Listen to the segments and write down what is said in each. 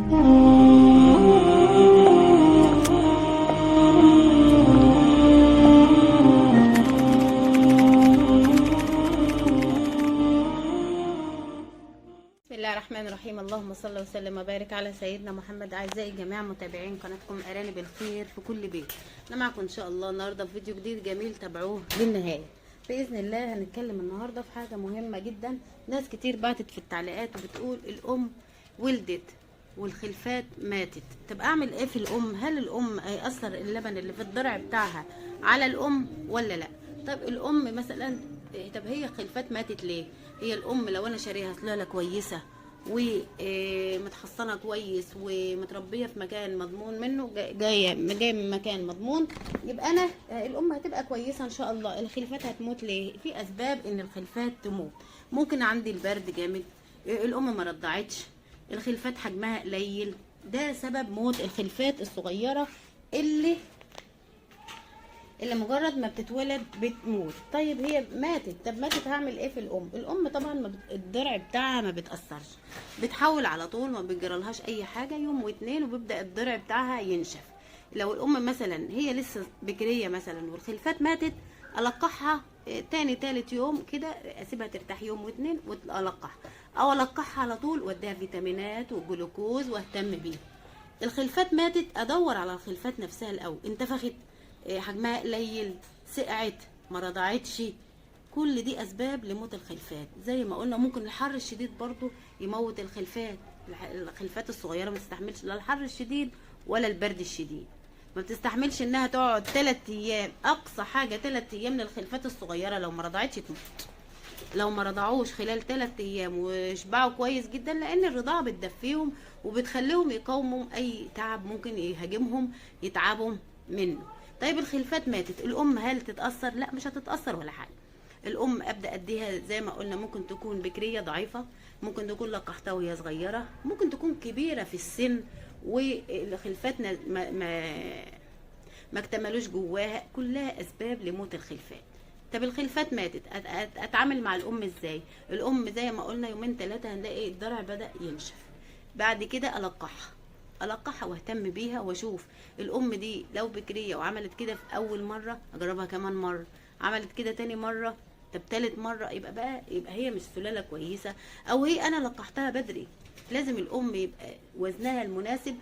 بسم الله الرحمن الرحيم. اللهم صل وسلم وبارك على سيدنا محمد. اعزائي جميع متابعين قناتكم ارانب الخير في كل بيت، انا معكم ان شاء الله النهارده في فيديو جديد جميل، تابعوه للنهايه باذن الله. هنتكلم النهارده في حاجه مهمه جدا. ناس كتير بعتت في التعليقات وبتقول الام ولدت والخلفات ماتت، طب اعمل ايه في الام؟ هل الام هيأثر اللبن اللي في الضرع بتاعها على الام ولا لا؟ طب الام مثلا، طب هي خلفات ماتت ليه؟ هي الام لو انا شاريها سلاله كويسه ومتحصنه كويس ومتربيه في مكان مضمون منه، جايه من مكان مضمون، يبقى انا الام هتبقى كويسه ان شاء الله. الخلفات هتموت ليه؟ في اسباب ان الخلفات تموت. ممكن عندي البرد جامد، الام ما رضعتش، الخلفات حجمها قليل، ده سبب موت الخلفات الصغيره اللي مجرد ما بتتولد بتموت. طيب هي ماتت، طب ماتت هعمل ايه في الام؟ الام طبعا الضرع بتاعها ما بتأثرش، بتحول على طول، ما بيجرالهاش اي حاجه، يوم واتنين وبيبدأ الضرع بتاعها ينشف. لو الام مثلا هي لسه بكريه مثلا والخلفات ماتت، القحها تاني تالت يوم كده، اسيبها ترتاح يوم واتنين والقحها، او القحها على طول واديها فيتامينات وجلوكوز واهتم بيها. الخلفات ماتت، ادور على الخلفات نفسها الاول، انتفخت، حجمها قليل، سقعت، ما رضعتش، كل دي اسباب لموت الخلفات. زي ما قلنا ممكن الحر الشديد برضو يموت الخلفات. الخلفات الصغيره ما تستحملش لا الحر الشديد ولا البرد الشديد، ما بتستحملش انها تقعد 3 ايام، اقصى حاجه 3 ايام للخلفات الصغيره لو ما رضعتش تموت. لو ما رضعوش خلال 3 ايام وشبعوا كويس جدا، لان الرضاعه بتدفيهم وبتخليهم يقاوموا اي تعب ممكن يهاجمهم يتعبوا منه. طيب الخلفات ماتت، الام هل تتاثر؟ لا مش هتتاثر ولا حاجه. الام ابدا اديها زي ما قلنا، ممكن تكون بكريه ضعيفه، ممكن تكون لقحتها وهي صغيره، ممكن تكون كبيره في السن والخلفات ما اكتملوش جواها، كلها اسباب لموت الخلفات. طب الخلفات ماتت، اتعامل مع الام ازاي؟ الام زي ما قلنا يومين 3 هنلاقي الضرع بدا ينشف، بعد كده القحها واهتم بيها واشوف الام دي لو بكريه وعملت كده في اول مره، اجربها كمان مره، عملت كده تاني مره، طب تالت مره، يبقى هي مش سلاله كويسه، او هي انا لقحتها بدري. لازم الام يبقى وزنها المناسب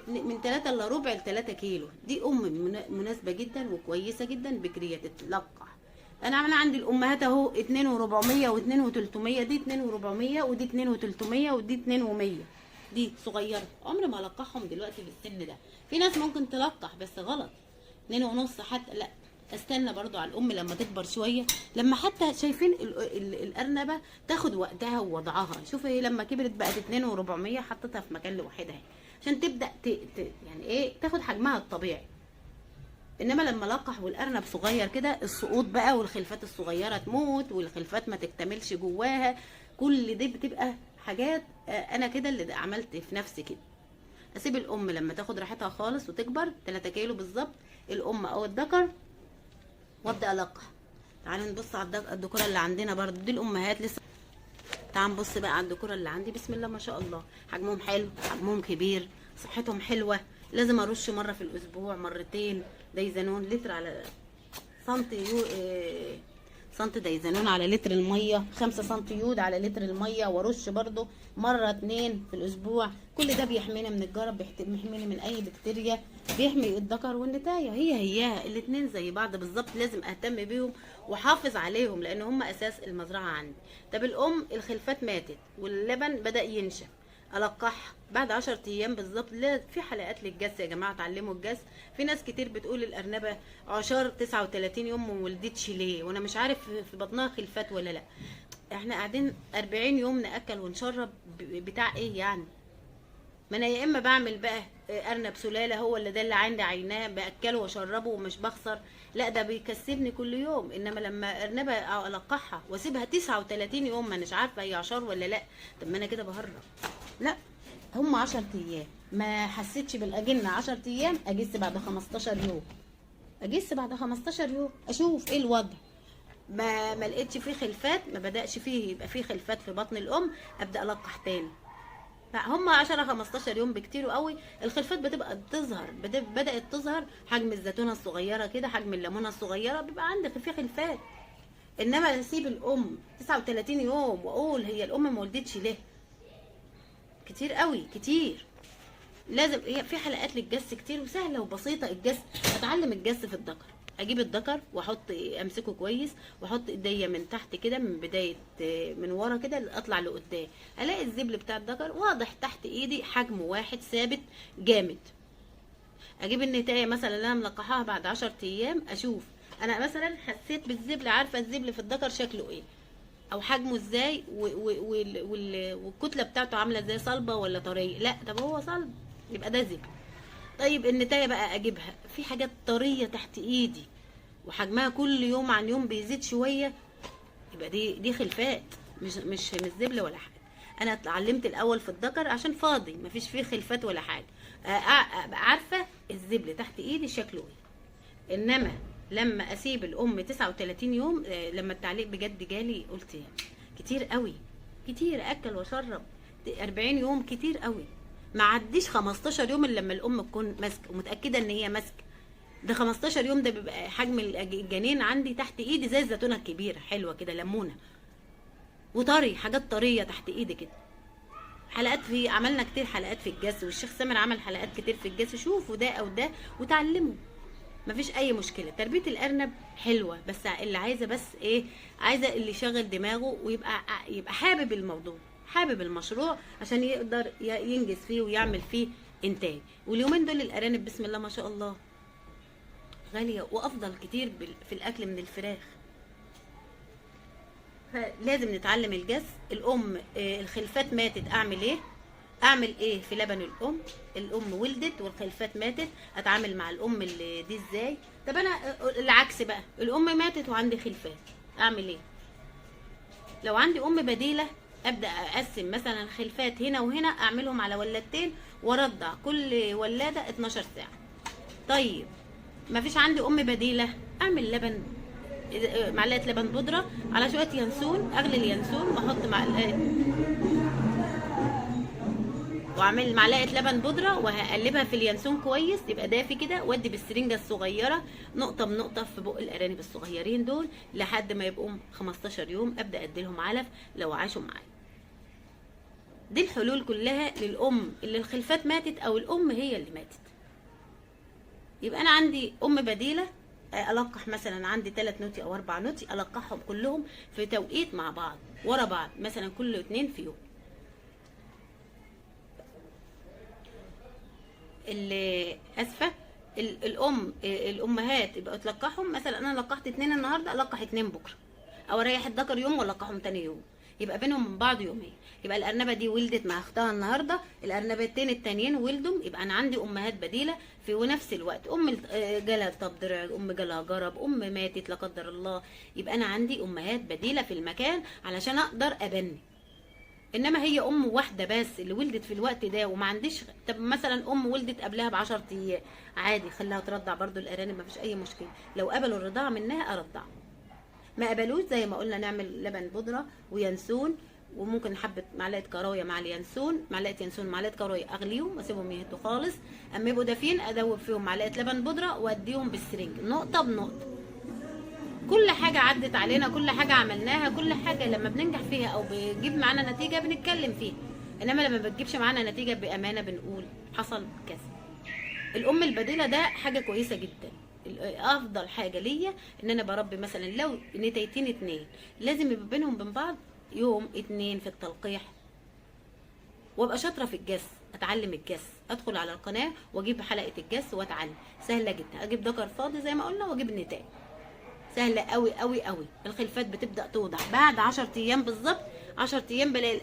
من 3 الا ربع ل 3 كيلو، دي ام مناسبه جدا وكويسه جدا بكريه تتلقح. انا عندي الامهات اهو 2400 و2300، دي 2400 ودي 2300 ودي 2100، دي صغيره، عمري ما القحهم دلوقتي بالسن ده. في ناس ممكن تلقح بس غلط، 2.5 حتى، لا استنى برضو على الام لما تكبر شويه، لما حتى شايفين الارنبه تاخد وقتها ووضعها. شوف هي لما كبرت بقت 2400، حطيتها في مكان لوحدها عشان تبدا يعني ايه، تاخد حجمها الطبيعي. انما لما لقح والارنب صغير كده، السقوط بقى والخلفات الصغيره تموت والخلفات ما تكتملش جواها، كل دي بتبقى حاجات انا كده اللي عملت في نفسي كده. اسيب الام لما تاخد راحتها خالص وتكبر 3 كيلو بالظبط، الام او الذكر، وابدا القح. تعالوا نبص على الذكوره اللي عندنا برضو، دي الامهات لسه. تعالوا نبص بقى على الذكوره اللي عندي، بسم الله ما شاء الله، حجمهم حلو، حجمهم كبير، صحتهم حلوه. لازم ارش مره في الاسبوع، مرتين دايزانون لتر على سنتي دايزانون على لتر الميه، 5 سنتي يود على لتر الميه، وارش برضو مره 2 في الاسبوع. كل ده بيحمينا من الجرب، بيحمينا من اي بكتيريا، بيحمي الذكر والنتايه، هي الاثنين زي بعض بالظبط. لازم اهتم بيهم واحافظ عليهم لان هم اساس المزرعه عندي. طب الام الخلفات ماتت واللبن بدا ينشف، القحها بعد 10 ايام بالظبط. في حلقات للجس يا جماعه، اتعلموا الجس. في ناس كتير بتقول الارنبه عشار 39 يوم وما ولدتش ليه، وانا مش عارف في بطنها خلفات ولا لا. احنا قاعدين 40 يوم ناكل ونشرب بتاع ايه يعني؟ ما انا يا اما بعمل بقى ارنب سلاله، هو اللي ده اللي عندي عيناه، باكله واشربه ومش بخسر، لا ده بيكسبني كل يوم. انما لما ارنبه القحها واسيبها 39 يوم ما اناش عارفه هي عشار ولا لا، طب ما انا كده بهرب. لا، هم 10 ايام ما حسيتش بالاجنه، 10 ايام اجس بعد 15 يوم، اجس بعد 15 يوم اشوف ايه الوضع. ما لقيتش فيه خلفات، ما بدأش فيه يبقى فيه خلفات في بطن الام، ابدا القح تاني. هم 10 15 يوم بكتير قوي الخلفات بتبقى تظهر، بدأت تظهر حجم الزيتونه الصغيره كده، حجم الليمونه الصغيره، بيبقى عندك في خلفات. انما اسيب الام 39 يوم واقول هي الام ما ولدتش ليه؟ كتير قوي كتير. لازم هي في حلقات للجس كتير وسهله وبسيطه. الجس اتعلم الجس في الذكر، اجيب الذكر واحط امسكه كويس واحط ايديا من تحت كده، من بدايه من ورا كده اطلع لقدام، الاقي الزبل بتاع الذكر واضح تحت ايدي، حجم واحد ثابت جامد. اجيب النتايه مثلا اللي انا ملقحاها بعد 10 ايام، اشوف انا مثلا حسيت بالزبل، عارفه الزبل في الذكر شكله ايه او حجمه ازاي، والكتله بتاعته عامله ازاي، صلبه ولا طريه. لا طب هو صلب يبقى ده زبل. طيب النتايه بقى اجيبها في حاجات طريه تحت ايدي وحجمها كل يوم عن يوم بيزيد شويه، يبقى دي خلفات، مش زبله ولا حاجه. انا اتعلمت الاول في الذكر عشان فاضي مفيش فيه خلفات ولا حاجه، ابقى عارفه الزبل تحت ايدي شكله ايه. انما لما اسيب الام 39 يوم، لما التعليق بجد جالي قلت كتير قوي، كتير اكل واشرب. 40 يوم كتير قوي، ما عديش 15 يوم الا لما الام تكون ماسكه ومتاكده ان هي ماسكه. ده 15 يوم ده بيبقى حجم الجنين عندي تحت ايدي زي الزيتونه الكبيره، حلوه كده ليمونه وطري، حاجات طريه تحت ايدي كده. حلقات في عملنا كتير حلقات في الجس، والشيخ سامر عمل حلقات كتير في الجس، شوفوا ده او ده وتعلموا، مفيش اي مشكله. تربيه الارنب حلوه، بس اللي عايزه بس ايه، عايزه اللي يشغل دماغه ويبقى حابب الموضوع، حابب المشروع عشان يقدر ينجز فيه ويعمل فيه انتاج. واليومين دول الارانب بسم الله ما شاء الله غاليه وافضل كتير في الاكل من الفراخ. فلازم نتعلم الجس. الام الخلفات ماتت اعمل ايه؟ اعمل ايه في لبن الام ولدت والخلفات ماتت، اتعامل مع الام اللي دي ازاي؟ طب انا العكس بقى، الام ماتت وعندي خلفات اعمل ايه؟ لو عندي ام بديله ابدا اقسم مثلا خلفات هنا وهنا، اعملهم على ولادتين وارضع كل ولاده 12 ساعه. طيب مفيش عندي ام بديله، اعمل لبن، معلقه لبن بودره على شويه ينسون، اغلي اليانسون واحط واعمل معلقه لبن بودره وهقلبها في اليانسون كويس يبقى دافي كده، وادي بالسرنجه الصغيره نقطه بنقطه في بق الارانب الصغيرين دول لحد ما يبقوا 15 يوم، ابدا اديلهم علف لو عاشوا معايا. دي الحلول كلها للام اللي الخلفات ماتت او الام هي اللي ماتت. يبقى انا عندي ام بديله، القح مثلا عندي 3 نوتي او 4 نوتي، القحهم كلهم في توقيت مع بعض ورا بعض، مثلا كل 2 في يوم. اسفه الامهات يبقى تلقحهم، مثلا انا لقحت 2 النهارده القح 2 بكره، او اريح الذكر يوم والقحهم تاني يوم، يبقى بينهم من بعض يومين. يبقى الارنبه دي ولدت مع اختها النهارده، الارنبتين التانيين ولدوا، يبقى انا عندي امهات بديله في ونفس الوقت. ام جالها طب ضرع، ام جالها جرب، ام ماتت لا قدر الله، يبقى انا عندي امهات بديله في المكان علشان اقدر ابني. انما هي ام واحده بس اللي ولدت في الوقت ده وما عنديش، طب مثلا ام ولدت قبلها ب10 ايام عادي خليها ترضع برضو الارانب، ما فيش اي مشكله. لو قبلوا الرضاعه منها ارضع، ما قبلوش زي ما قلنا نعمل لبن بودره وينسون، وممكن حبه معلقه كراويه مع اليانسون، معلقه ينسون معلقه كراويه، اغليهم واسيبهم يهدوا خالص، اما يبقوا دافين ادوب فيهم معلقه لبن بودره واديهم بالسرنج نقطه بنقطه. كل حاجه عدت علينا، كل حاجه عملناها، كل حاجه لما بننجح فيها او بيجيب معانا نتيجه بنتكلم فيها، انما لما بتجيبش معانا نتيجه بامانه بنقول حصل كذا. الام البديله ده حاجه كويسه جدا. افضل حاجه ليا ان انا بربي مثلا لو نتايتين 2 لازم يبقى بينهم وبين بعض يوم 2 في التلقيح، وابقى شاطره في الجس، اتعلم الجس، ادخل على القناه واجيب حلقه الجس واتعلم، سهله جدا. اجيب ذكر فاضي زي ما قلنا واجيب نتاي، سهله قوي قوي قوي. الخلفات بتبدا توضح بعد 10 ايام بالظبط، 10 ايام بلاقي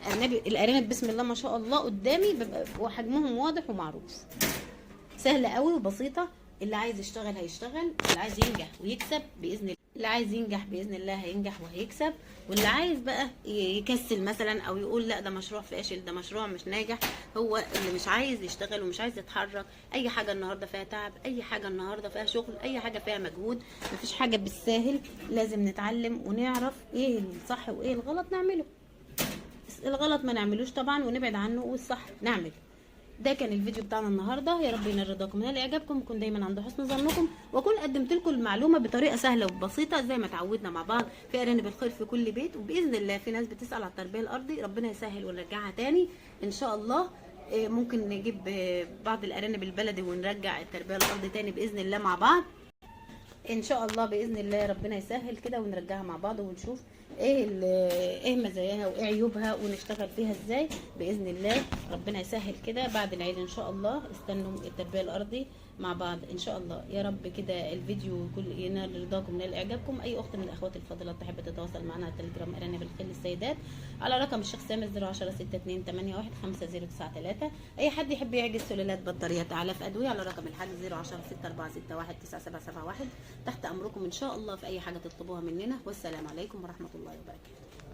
الارانب بسم الله ما شاء الله قدامي بيبقى وحجمهم واضح ومعروف. سهله قوي وبسيطه، اللي عايز يشتغل هيشتغل، اللي عايز ينجح ويكسب باذن الله، اللي عايز ينجح باذن الله هينجح وهيكسب، واللي عايز بقى يكسل مثلا او يقول لا ده مشروع فاشل، ده مشروع مش ناجح، هو اللي مش عايز يشتغل ومش عايز يتحرك. اي حاجه النهارده فيها تعب، اي حاجه النهارده فيها شغل، اي حاجه فيها مجهود، مفيش حاجه بالساهل، لازم نتعلم ونعرف ايه الصح وايه الغلط نعمله. الغلط ما نعملوش طبعا ونبعد عنه، والصح نعمل. ده كان الفيديو بتاعنا النهارده، يا رب ينال رضاكم ونال اعجابكم، ويكون دايما عند حسن ظنكم، واكون قدمت لكم المعلومه بطريقه سهله وبسيطه زي ما اتعودنا مع بعض في ارانب الخير في كل بيت. وباذن الله في ناس بتسال على التربيه الارضي، ربنا يسهل ونرجعها تاني ان شاء الله. ممكن نجيب بعض الارانب البلدي ونرجع التربيه الارضي تاني باذن الله مع بعض ان شاء الله. باذن الله ربنا يسهل كده ونرجعها مع بعض ونشوف ايه مزاياها وايه عيوبها ونشتغل فيها ازاي باذن الله. ربنا يسهل كده بعد العيد ان شاء الله. استنوا التربيه الارضي مع بعض ان شاء الله. يا رب كده الفيديو كل ينال رضاكم ونال اعجابكم. اي اخت من الاخوات الفاضلات تحب تتواصل معنا على التليجرام ارانب الخيل للسيدات على رقم الشيخ سامي 010 6281 5093. اي حد يحب يعجز سلالات بطاريات اعلاف ادويه على رقم الحجز 010 6461 9771. تحت امركم ان شاء الله في اي حاجه تطلبوها مننا. والسلام عليكم ورحمه الله وبركاته.